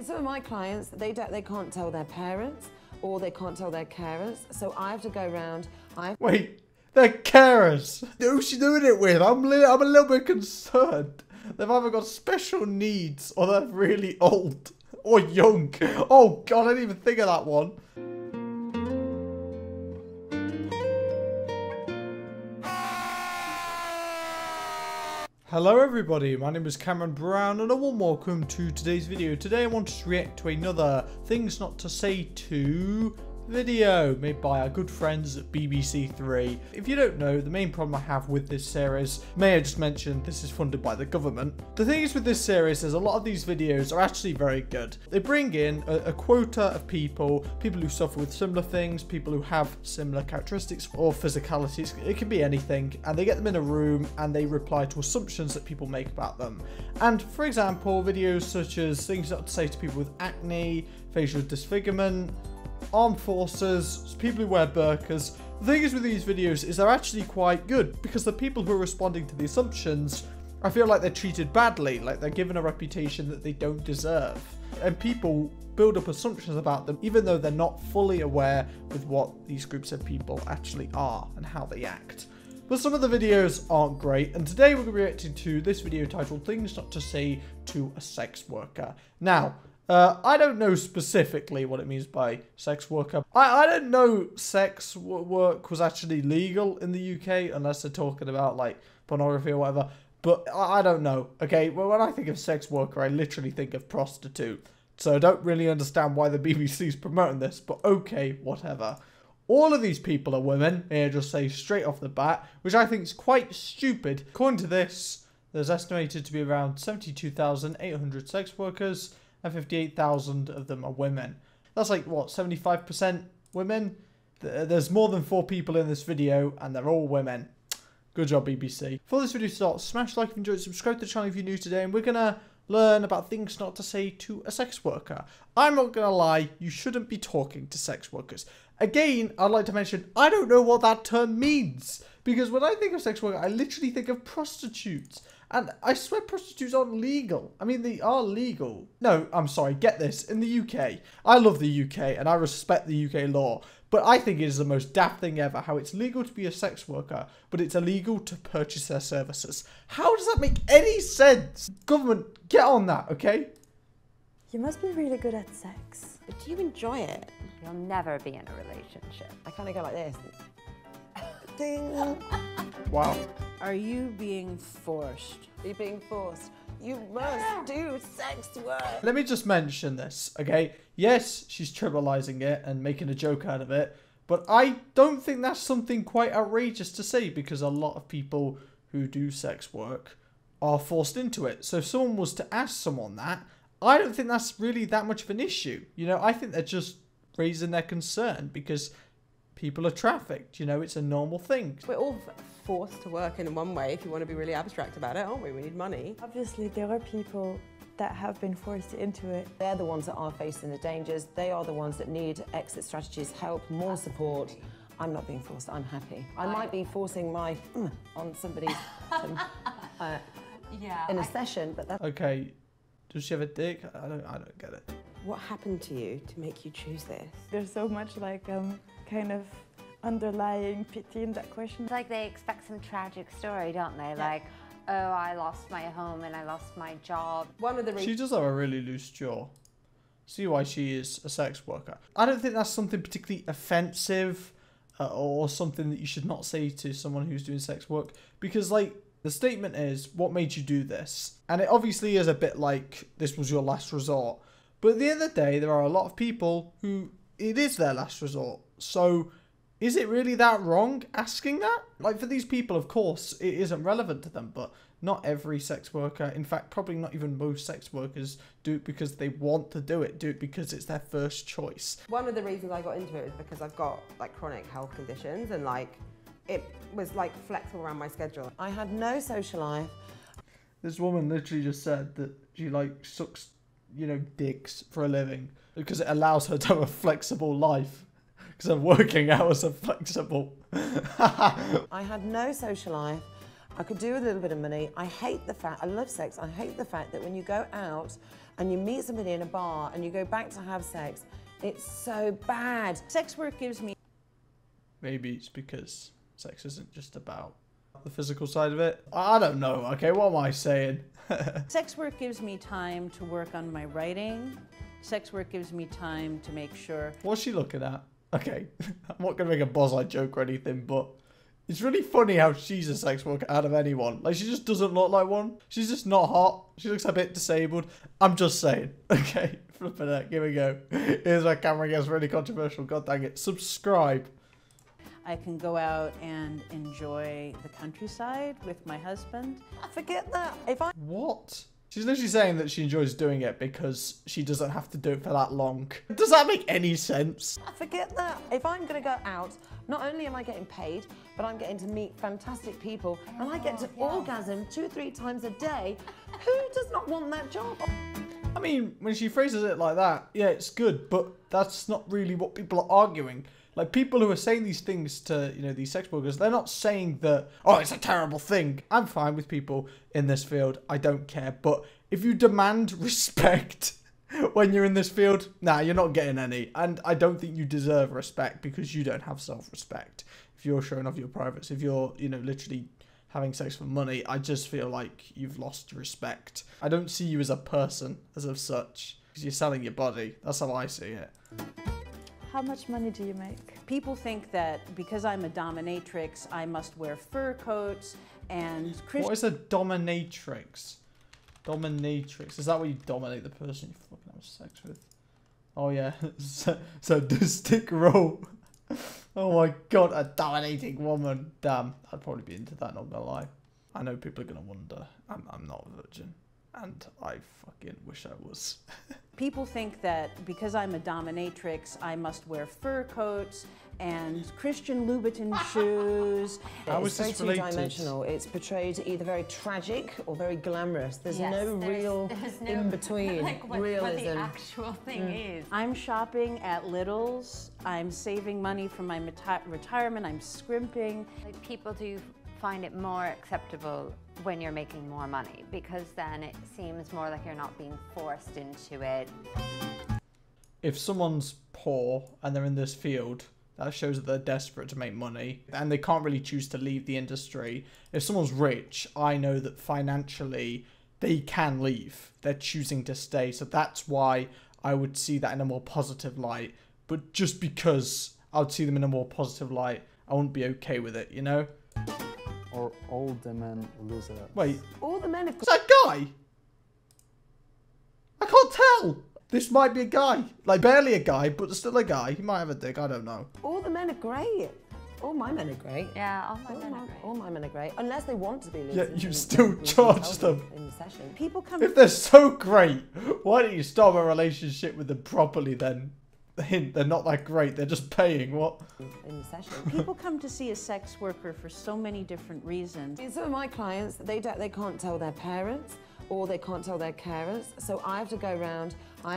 some of my clients, they can't tell their parents or they can't tell their carers, so I have to go around. Wait, they're carers. Who's she doing it with? I'm a little bit concerned. They've either got special needs or they're really old or young. Oh God, I didn't even think of that one. Hello everybody, my name is Cameron Brown and a warm welcome to today's video. Today I want to react to another Things Not to Say To video made by our good friends at BBC Three. If you don't know, the main problem I have with this series, may I just mention, this is funded by the government. The thing is with this series is a lot of these videos are actually very good. They bring in a quota of people who suffer with similar things, people who have similar characteristics or physicalities, it can be anything, and they get them in a room and they reply to assumptions that people make about them. And for example, videos such as Things Not to Say to people with acne, facial disfigurement, armed forces, people who wear burqas. The thing is with these videos is they're actually quite good because the people who are responding to the assumptions, I feel like they're treated badly, like they're given a reputation that they don't deserve. And people build up assumptions about them even though they're not fully aware with what these groups of people actually are and how they act. But some of the videos aren't great, and today we're going to be reacting to this video titled Things Not to Say to a Sex Worker. Now, I don't know specifically what it means by sex worker. I didn't know sex work was actually legal in the UK, unless they're talking about like pornography or whatever. But I don't know, okay? Well, when I think of sex worker, I literally think of prostitute. So I don't really understand why the BBC's promoting this, but okay, whatever. All of these people are women, here just say straight off the bat, which I think is quite stupid. According to this, there's estimated to be around 72,800 sex workers, and 58,000 of them are women. That's like, what, 75% women? There's more than 4 people in this video, and they're all women. Good job, BBC. Before this video starts, smash like if you enjoyed, subscribe to the channel if you're new today, and we're going to learn about things not to say to a sex worker. I'm not going to lie, you shouldn't be talking to sex workers. Again, I'd like to mention, I don't know what that term means. Because when I think of sex worker, I literally think of prostitutes. And I swear prostitutes aren't legal. I mean, they are legal. No, I'm sorry, get this. In the UK, I love the UK and I respect the UK law. But I think it is the most daft thing ever, how it's legal to be a sex worker, but it's illegal to purchase their services. How does that make any sense? Government, get on that, okay? You must be really good at sex. But do you enjoy it? You'll never be in a relationship. I kind of go like this. Ding. Wow. Are you being forced? Are you being forced? You must do sex work. Let me just mention this, okay? Yes, she's trivializing it and making a joke out of it, but I don't think that's something quite outrageous to say because a lot of people who do sex work are forced into it. So if someone was to ask someone that, I don't think that's really that much of an issue. You know, I think they're just raising their concern because people are trafficked, you know, it's a normal thing. We're all forced to work in one way if you want to be really abstract about it, aren't we? We need money. Obviously, there are people that have been forced into it. They're the ones that are facing the dangers. They are the ones that need exit strategies, help, more support. I'm not being forced, I'm happy. I might be forcing my on somebody's in a session, but that's... Okay, does she have a dick? I don't get it. What happened to you to make you choose this? There's so much like kind of underlying pity in that question. It's like they expect some tragic story, don't they? Like, oh, I lost my home and I lost my job. One of the She does have a really loose jaw. See why she is a sex worker. I don't think that's something particularly offensive or something that you should not say to someone who's doing sex work. Because, like, the statement is, what made you do this? And it obviously is a bit like, this was your last resort. But at the end of the day, there are a lot of people who it is their last resort. So is it really that wrong asking that? Like for these people, of course, it isn't relevant to them, but not every sex worker, in fact, probably not even most sex workers do it because they want to do it because it's their first choice. One of the reasons I got into it is because I've got like chronic health conditions and like it was like flexible around my schedule. I had no social life. This woman literally just said that she like sucks, you know, dicks for a living because it allows her to have a flexible life because her working hours are flexible. I had no social life. I could do with a little bit of money. I hate the fact, I love sex, I hate the fact that when you go out and you meet somebody in a bar and you go back to have sex, it's so bad. Sex work gives me... Maybe it's because sex isn't just about the physical side of it. I don't know, okay, what am I saying? Sex work gives me time to work on my writing. Sex work gives me time to make sure... What's she looking at? Okay, I'm not going to make a boss-like joke or anything, but it's really funny how she's a sex worker out of anyone. Like, she just doesn't look like one. She's just not hot. She looks a bit disabled. I'm just saying. Okay, flipping it. Here we go. Here's where camera gets really controversial. God dang it. Subscribe. I can go out and enjoy the countryside with my husband. Forget that. If I What? She's literally saying that she enjoys doing it because she doesn't have to do it for that long. Does that make any sense? forget that. If I'm going to go out, not only am I getting paid, but I'm getting to meet fantastic people and I get to orgasm 2-3 times a day. Who does not want that job? I mean, when she phrases it like that, yeah, it's good, but that's not really what people are arguing. Like, people who are saying these things to, you know, these sex workers, they're not saying that, oh, it's a terrible thing. I'm fine with people in this field. I don't care. But if you demand respect when you're in this field, nah, you're not getting any. And I don't think you deserve respect because you don't have self-respect. If you're showing off your privates, if you're, you know, literally having sex for money, I just feel like you've lost respect. I don't see you as a person, as of such, because you're selling your body. That's how I see it. How much money do you make? People think that because I'm a dominatrix, I must wear fur coats and What is a dominatrix? Dominatrix. Is that where you dominate the person you fucking have sex with? Oh yeah. Sadistic role. Oh my god, a dominating woman. Damn, I'd probably be into that, not gonna lie. I know people are gonna wonder. I'm not a virgin. And I fucking wish I was. People think that because I'm a dominatrix, I must wear fur coats and Christian Louboutin shoes. How It's is this very related? two-dimensional. It's portrayed either very tragic or very glamorous. There's Yes, no real there's no, in-between like, what realism. the actual thing is. I'm shopping at Lidl's. I'm saving money for my retirement. I'm scrimping. Like, people do find it more acceptable when you're making more money because then it seems more like you're not being forced into it. If someone's poor and they're in this field, that shows that they're desperate to make money and they can't really choose to leave the industry. If someone's rich, I know that financially they can leave. They're choosing to stay. So that's why I would see that in a more positive light. But just because I would see them in a more positive light, I wouldn't be okay with it, you know? Or all the men lose it. Wait, All the men have is that a guy? I can't tell. This might be a guy. Like, barely a guy, but still a guy. He might have a dick, I don't know. all the men are great. All my men are great. Yeah, all my men are great. All my men are great, unless they want to be losers. Yeah, and you still then we can charge tell them. in the session. People come If they're so great, why don't you start a relationship with them properly then? They're not that great, they're just paying, what? In the session. People come to see a sex worker for so many different reasons. Some of my clients, they can't tell their parents or they can't tell their carers, so I have to go around.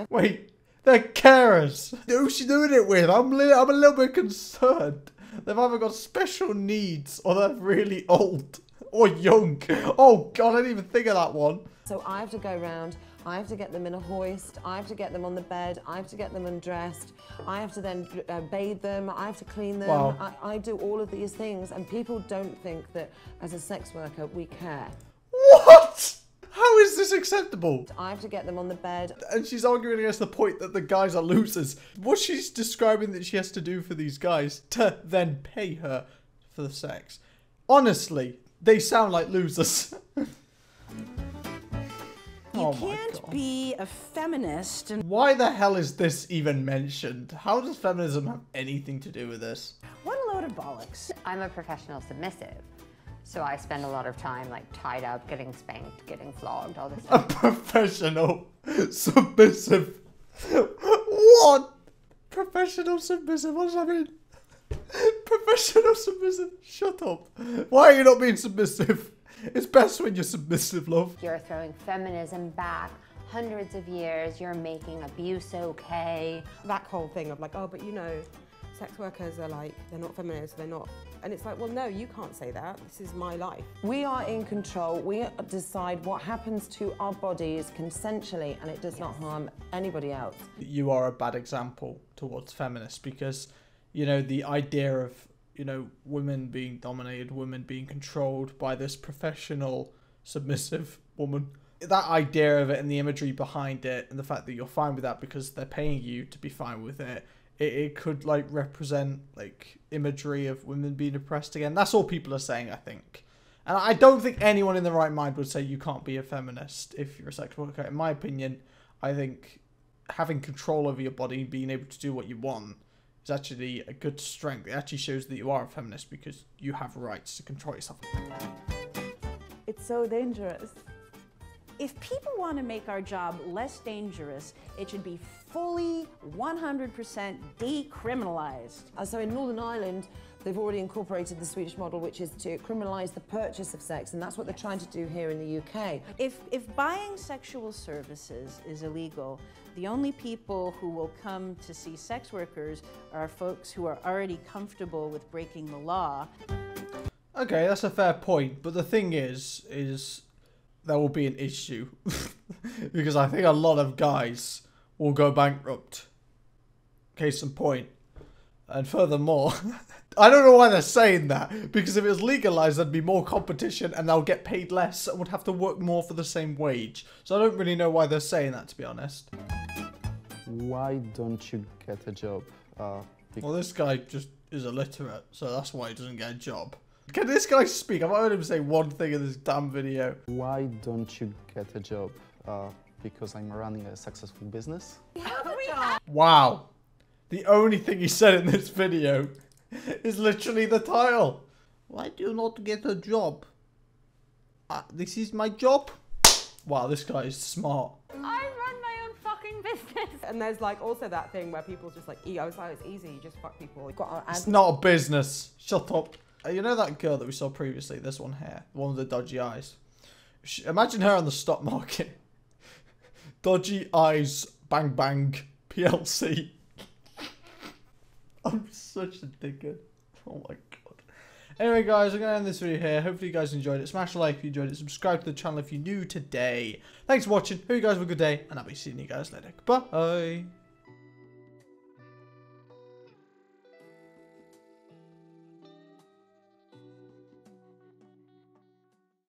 Wait, they're carers. Who's she doing it with? I'm a little bit concerned. They've either got special needs or they're really old or young. Oh God, I didn't even think of that one. So I have to go around. I have to get them in a hoist, I have to get them on the bed, I have to get them undressed, I have to then bathe them, I have to clean them. Wow. I do all of these things and people don't think that as a sex worker we care. What? How is this acceptable? I have to get them on the bed. And she's arguing against the point that the guys are losers. What she's describing that she has to do for these guys to then pay her for the sex. Honestly, they sound like losers. You Oh my can't God. be a feminist and Why the hell is this even mentioned? How does feminism have anything to do with this? what a load of bollocks. I'm a professional submissive, so I spend a lot of time like tied up, getting spanked, getting flogged, all this A stuff. professional submissive. What? Professional submissive? What does that mean? Professional submissive? Shut up. Why are you not being submissive? It's best when you're submissive, love. You're throwing feminism back hundreds of years, you're making abuse okay. That whole thing of like, oh, but you know, sex workers are like, they're not feminists, they're not And it's like, well, no, you can't say that. This is my life. We are in control. We decide what happens to our bodies consensually, and it does not harm anybody else. You are a bad example towards feminists because, you know, the idea of, you know, women being dominated, women being controlled by this professional, submissive woman. That idea of it and the imagery behind it and the fact that you're fine with that because they're paying you to be fine with it, it could, like, represent, like, imagery of women being oppressed again. That's all people are saying, I think. And I don't think anyone in their right mind would say you can't be a feminist if you're a sex worker. In my opinion, I think having control over your body and being able to do what you want is actually a good strength. It actually shows that you are a feminist because you have rights to control yourself. It's so dangerous. If people want to make our job less dangerous, it should be fully 100% decriminalized. So in Northern Ireland, they've already incorporated the Swedish model, which is to criminalise the purchase of sex, and that's what they're trying to do here in the UK. If buying sexual services is illegal, the only people who will come to see sex workers are folks who are already comfortable with breaking the law. Okay, that's a fair point, but the thing is there will be an issue because I think a lot of guys will go bankrupt. Case in point. And furthermore, I don't know why they're saying that, because if it was legalized, there'd be more competition and they'll get paid less and would have to work more for the same wage. So I don't really know why they're saying that, to be honest. Why don't you get a job? Well, this guy just is illiterate, so that's why he doesn't get a job. Can this guy speak? I've heard him say one thing in this damn video. Why don't you get a job? Because I'm running a successful business. Wow. The only thing he said in this video is literally the title. Why do you not get a job? This is my job. Wow, this guy is smart. I run my own fucking business. And there's like also that thing where people just like, I was like, it's easy, you just fuck people. We've got our It's not a business. Shut up. You know that girl that we saw previously, this one here, the one with the dodgy eyes. Imagine her on the stock market. Dodgy eyes, bang bang, PLC. I'm such a dickhead. Oh my god. Anyway guys, I'm going to end this video here. Hopefully you guys enjoyed it. Smash a like if you enjoyed it. Subscribe to the channel if you're new today. Thanks for watching. Hope you guys have a good day. And I'll be seeing you guys later. Bye.